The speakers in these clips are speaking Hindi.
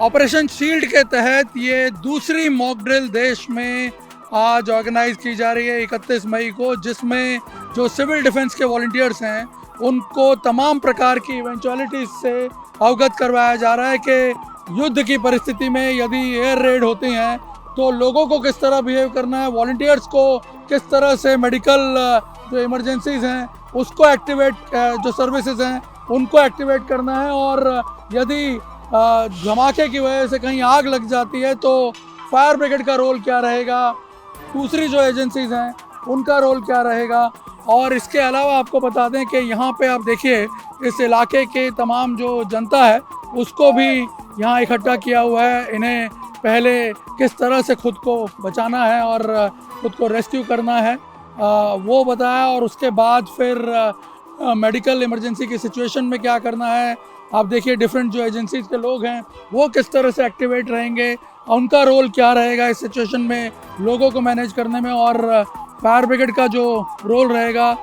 ऑपरेशन शील्ड के तहत ये दूसरी मॉक ड्रिल देश में आज ऑर्गेनाइज की जा रही है 31 मई को, जिसमें जो सिविल डिफेंस के वॉलंटियर्स हैं उनको तमाम प्रकार की इवेंचुअलिटीज से अवगत करवाया जा रहा है कि युद्ध की परिस्थिति में यदि एयर रेड होती हैं तो लोगों को किस तरह बिहेव करना है, वॉलंटियर्स को किस तरह से मेडिकल जो इमरजेंसीज हैं उसको एक्टिवेट, जो सर्विसेज हैं उनको एक्टिवेट करना है, और यदि धमाके की वजह से कहीं आग लग जाती है तो फायर ब्रिगेड का रोल क्या रहेगा, दूसरी जो एजेंसीज हैं उनका रोल क्या रहेगा। और इसके अलावा आपको बता दें कि यहाँ पे आप देखिए इस इलाके के तमाम जो जनता है उसको भी यहाँ इकट्ठा किया हुआ है। इन्हें पहले किस तरह से खुद को बचाना है और खुद को रेस्क्यू करना है वो बताया, और उसके बाद फिर मेडिकल इमरजेंसी की सिचुएशन में क्या करना है। आप देखिए डिफरेंट जो एजेंसीज के लोग हैं वो किस तरह से एक्टिवेट रहेंगे, उनका रोल क्या रहेगा इस सिचुएशन में लोगों को मैनेज करने में, और फायर ब्रिगेड का जो रोल रहेगा,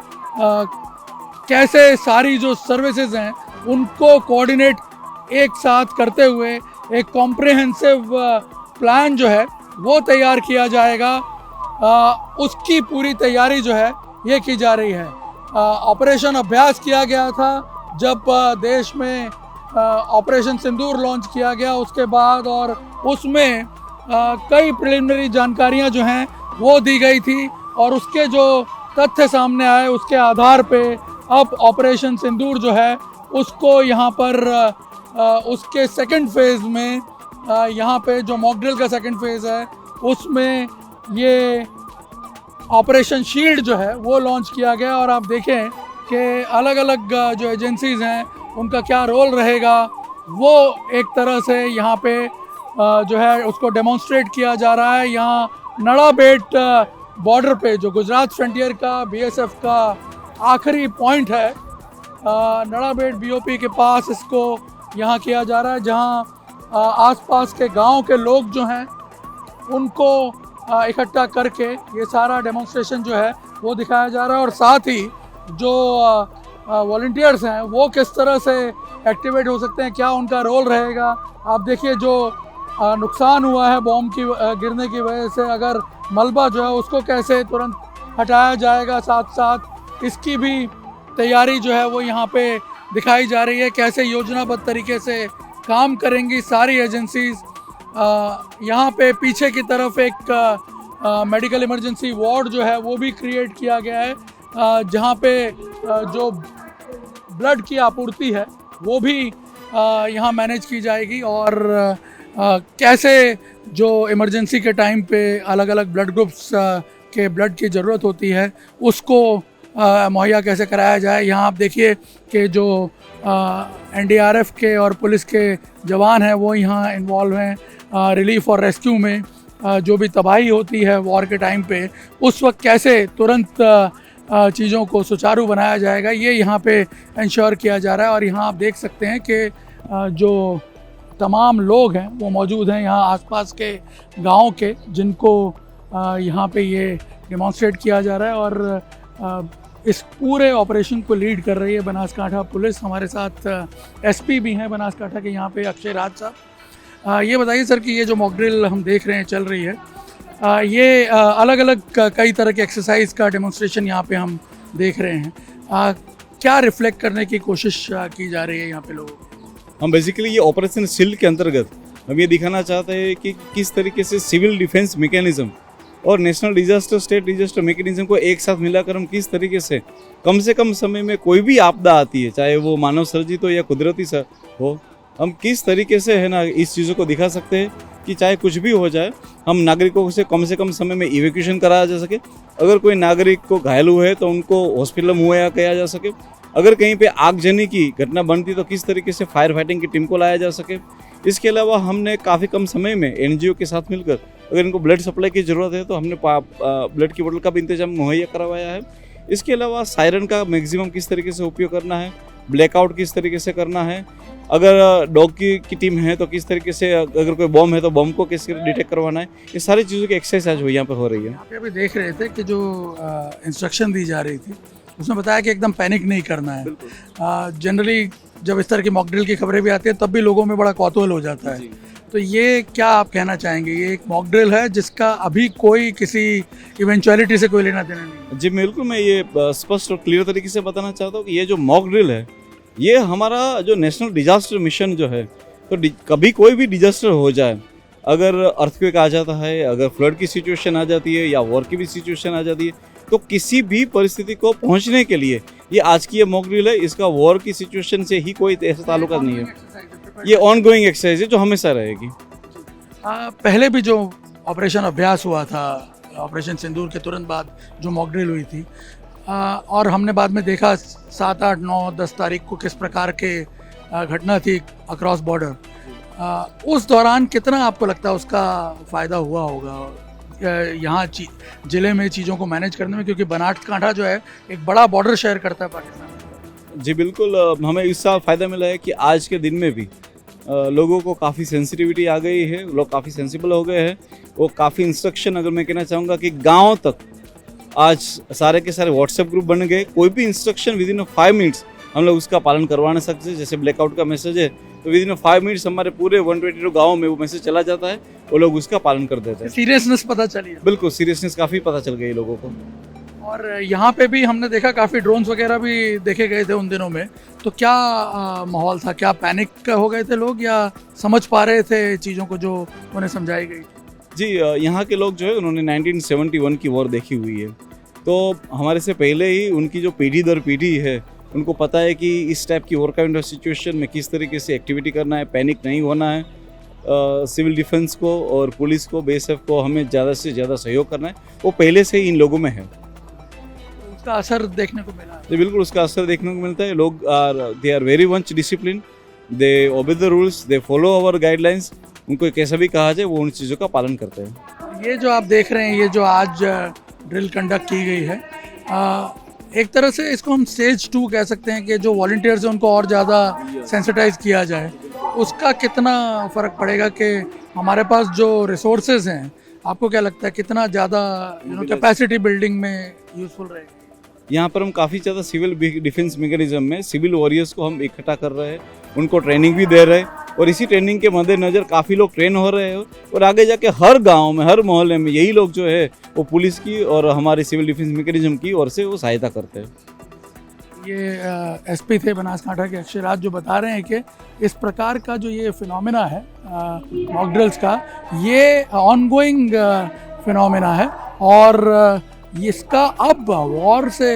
कैसे सारी जो सर्विसेज हैं उनको कोऑर्डिनेट एक साथ करते हुए एक कॉम्प्रिहेंसिव प्लान जो है वो तैयार किया जाएगा। उसकी पूरी तैयारी जो है ये की जा रही है। ऑपरेशन अभ्यास किया गया था जब देश में ऑपरेशन सिंदूर लॉन्च किया गया उसके बाद, और उसमें कई प्रिलिमिनरी जानकारियां जो हैं वो दी गई थी, और उसके जो तथ्य सामने आए उसके आधार पे अब ऑपरेशन सिंदूर जो है उसको यहाँ पर उसके सेकंड फेज़ में यहाँ पे जो मॉक ड्रिल का सेकंड फेज़ है उसमें ये ऑपरेशन शील्ड जो है वो लॉन्च किया गया। और आप देखें कि अलग अलग जो एजेंसीज़ हैं उनका क्या रोल रहेगा वो एक तरह से यहाँ पे जो है उसको डेमोन्स्ट्रेट किया जा रहा है। यहाँ नड़ाबेट बॉर्डर पे जो गुजरात फ्रंटियर का बीएसएफ का आखिरी पॉइंट है, नड़ाबेट बीओपी के पास इसको यहाँ किया जा रहा है, जहाँ आसपास के गांव के लोग जो हैं उनको इकट्ठा करके ये सारा डेमोन्स्ट्रेशन जो है वो दिखाया जा रहा है, और साथ ही जो वॉलंटियर्स हैं वो किस तरह से एक्टिवेट हो सकते हैं, क्या उनका रोल रहेगा। आप देखिए जो नुकसान हुआ है बॉम्ब की गिरने की वजह से, अगर मलबा जो है उसको कैसे तुरंत हटाया जाएगा, साथ साथ इसकी भी तैयारी जो है वो यहाँ पे दिखाई जा रही है, कैसे योजनाबद्ध तरीके से काम करेंगी सारी एजेंसीज। यहाँ पे पीछे की तरफ एक मेडिकल इमरजेंसी वार्ड जो है वो भी क्रिएट किया गया है, जहाँ पे जो ब्लड की आपूर्ति है वो भी यहाँ मैनेज की जाएगी, और कैसे जो इमरजेंसी के टाइम पे अलग अलग ब्लड ग्रुप्स के ब्लड की ज़रूरत होती है उसको मुहैया कैसे कराया जाए। यहाँ आप देखिए कि जो एनडीआरएफ के और पुलिस के जवान हैं वो यहाँ इन्वॉल्व हैं रिलीफ और रेस्क्यू में। जो भी तबाही होती है वॉर के टाइम पे उस वक्त कैसे तुरंत चीज़ों को सुचारू बनाया जाएगा ये यहाँ पे इंश्योर किया जा रहा है। और यहाँ आप देख सकते हैं कि जो तमाम लोग हैं वो मौजूद हैं यहाँ आसपास के गांव के, जिनको यहाँ पे ये डेमोन्स्ट्रेट किया जा रहा है, और इस पूरे ऑपरेशन को लीड कर रही है बनासकांठा पुलिस। हमारे साथ एसपी भी हैं बनासकांठा के यहाँ पे, अक्षय राज साहब। ये बताइए सर कि ये जो मॉक ड्रिल हम देख रहे हैं चल रही है, ये अलग अलग कई तरह के एक्सरसाइज का डेमोन्स्ट्रेशन यहाँ पे हम देख रहे हैं, क्या रिफ्लेक्ट करने की कोशिश की जा रही है यहाँ पे लोगों को? हम बेसिकली ये ऑपरेशन शील्ड के अंतर्गत हम ये दिखाना चाहते हैं कि किस तरीके से सिविल डिफेंस मैकेनिज्म और national disaster state disaster mechanism को एक साथ मिलाकर हम किस तरीके से कम समय में कोई भी आपदा आती है, चाहे वो मानव सर्जित हो या कुदरती हो, हम किस तरीके से है ना इस चीज़ों को दिखा सकते हैं कि चाहे कुछ भी हो जाए हम नागरिकों से कम समय में इवैक्यूएशन कराया जा सके। अगर कोई नागरिक को घायल हुए तो उनको हॉस्पिटल मुहैया किया जा सके। अगर कहीं पे आगजनी की घटना बनती तो किस तरीके से फायर फाइटिंग की टीम को लाया जा सके। इसके अलावा हमने काफ़ी कम समय में एनजीओ के साथ मिलकर अगर इनको ब्लड सप्लाई की ज़रूरत है तो हमने ब्लड की बोतल का भी इंतजाम मुहैया करवाया है। इसके अलावा सायरन का मैक्सिमम किस तरीके से उपयोग करना है, ब्लैकआउट किस तरीके से करना है, अगर डॉग की टीम है तो किस तरीके से, अगर कोई बॉम्ब है तो बॉम्ब को किस डिटेक्ट करवाना है, ये सारी चीज़ों की एक्सरसाइज यहाँ पर हो रही है। यहाँ पे अभी देख रहे थे कि जो इंस्ट्रक्शन दी जा रही थी उसमें बताया कि एकदम पैनिक नहीं करना है। जनरली जब इस तरह की मॉक ड्रिल की खबरें भी आती हैं तब भी लोगों में बड़ा कौतूहल हो जाता है तो ये क्या आप कहना चाहेंगे, ये एक मॉक ड्रिल है जिसका अभी कोई किसी इवेंचुअलिटी से कोई लेना देना नहीं है? जी बिल्कुल, मैं ये स्पष्ट और क्लियर तरीके से बताना चाहता हूँ कि ये जो मॉक ड्रिल है, ये हमारा जो नेशनल डिजास्टर मिशन जो है, तो कभी कोई भी डिजास्टर हो जाए, अगर अर्थक्वेक आ जाता है, अगर फ्लड की सिचुएशन आ जाती है या वॉर की भी सिचुएशन आ जाती है, तो किसी भी परिस्थिति को पहुंचने के लिए ये आज की ये मॉक ड्रिल है। इसका वॉर की सिचुएशन से ही कोई ऐसा ताल्लुका नहीं है, ये ऑन गोइंग एक्सरसाइज है जो हमेशा रहेगी। पहले भी जो ऑपरेशन अभ्यास हुआ था, ऑपरेशन सिंदूर के तुरंत बाद जो मॉक ड्रिल हुई थी, और हमने बाद में देखा 7, 8, 9, 10 तारीख को किस प्रकार के घटना थी अक्रॉस बॉर्डर। उस दौरान कितना आपको लगता है उसका फ़ायदा हुआ होगा यहाँ ज़िले में चीज़ों को मैनेज करने में, क्योंकि बनासकांठा जो है एक बड़ा बॉर्डर शेयर करता है पाकिस्तान। जी बिल्कुल, हमें इस साल फ़ायदा मिला है कि आज के दिन में भी लोगों को काफ़ी सेंसिटिविटी आ गई है, लोग काफ़ी सेंसिबल हो गए हैं। वो काफ़ी इंस्ट्रक्शन, अगर मैं कहना चाहूँगा कि गांव तक आज सारे के सारे व्हाट्सएप ग्रुप बन गए। कोई भी इंस्ट्रक्शन विद इन 5 मिनट्स हम लोग उसका पालन करवाना सकते हैं। जैसे ब्लैकआउट का मैसेज है तो विद इन 5 मिनट्स हमारे पूरे 122 गाँव में वो मैसेज चला जाता है, वो लोग उसका पालन कर देते हैं। सीरियसनेस पता चली है। बिल्कुल, सीरियसनेस काफ़ी पता चल गई लोगों को। और यहाँ पे भी हमने देखा काफ़ी ड्रोन्स वगैरह भी देखे गए थे उन दिनों में, तो क्या माहौल था? क्या पैनिक हो गए थे लोग या समझ पा रहे थे चीज़ों को जो उन्हें समझाई गई? जी, यहाँ के लोग जो है उन्होंने 1971 की वॉर देखी हुई है, तो हमारे से पहले ही उनकी जो पीढ़ी दर पीढ़ी है उनको पता है कि इस टाइप की वॉर काइंड ऑफ सिचुएशन में किस तरीके से एक्टिविटी करना है, पैनिक नहीं होना है। सिविल डिफेंस को और पुलिस को, बीएसएफ को हमें ज़्यादा से ज़्यादा सहयोग करना है, वो पहले से ही इन लोगों में है। उसका असर देखने को मिला है। तो बिल्कुल उसका असर देखने को मिलता है। लोग they are very much discipline, they obey the rules, they follow our guidelines. उनको कैसा भी कहा जाए वो उन चीज़ों का पालन करते हैं। ये जो आप देख रहे हैं, ये जो आज ड्रिल कंडक्ट की गई है, एक तरह से इसको हम स्टेज 2 कह सकते हैं कि जो वॉलंटियर्स हैं उनको और ज़्यादा सेंसिटाइज किया जाए। उसका कितना फ़र्क पड़ेगा कि हमारे पास जो रिसोर्सेज हैं, आपको क्या लगता है कितना ज़्यादा कैपेसिटी बिल्डिंग में यूज़फुल रहेगा? यहाँ पर हम काफ़ी ज़्यादा सिविल डिफेंस मैकेनिज्म में सिविल वॉरियर्स को हम इकट्ठा कर रहे हैं, उनको ट्रेनिंग भी दे रहे हैं, और इसी ट्रेनिंग के मद्देनज़र काफ़ी लोग ट्रेन हो रहे हैं, और आगे जाके हर गांव में, हर मोहल्ले में यही लोग जो है वो पुलिस की और हमारे सिविल डिफेंस मैकेनिज्म की ओर से वो सहायता करते हैं। ये एसपी थे बनासकांठा के अक्षराज, जो बता रहे हैं कि इस प्रकार का जो ये फिनोमेना है मॉक ड्रिल्स का, ये ऑनगोइंग फिनोमेना है, और इसका अब वॉर से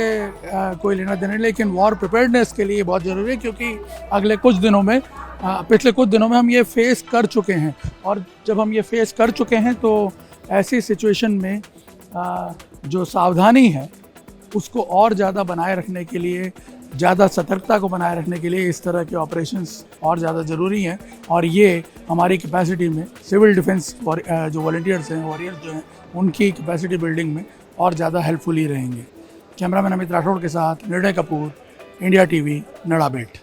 कोई लेना देना नहीं, लेकिन वॉर प्रिपेयर्डनेस के लिए बहुत ज़रूरी है, क्योंकि अगले कुछ दिनों में, पिछले कुछ दिनों में हम ये फेस कर चुके हैं, और जब हम ये फेस कर चुके हैं तो ऐसी सिचुएशन में जो सावधानी है उसको और ज़्यादा बनाए रखने के लिए, ज़्यादा सतर्कता को बनाए रखने के लिए इस तरह के ऑपरेशंस और ज़्यादा ज़रूरी हैं, और ये हमारी कैपेसिटी में सिविल डिफेंस जो वॉलंटियर्स हैं, वॉरियर्स जो हैं, उनकी कैपेसिटी बिल्डिंग में और ज़्यादा हेल्पफुल ही रहेंगे। कैमरामैन अमित राठौड़ के साथ निर्णय कपूर, इंडिया टीवी, नड़ाबेट।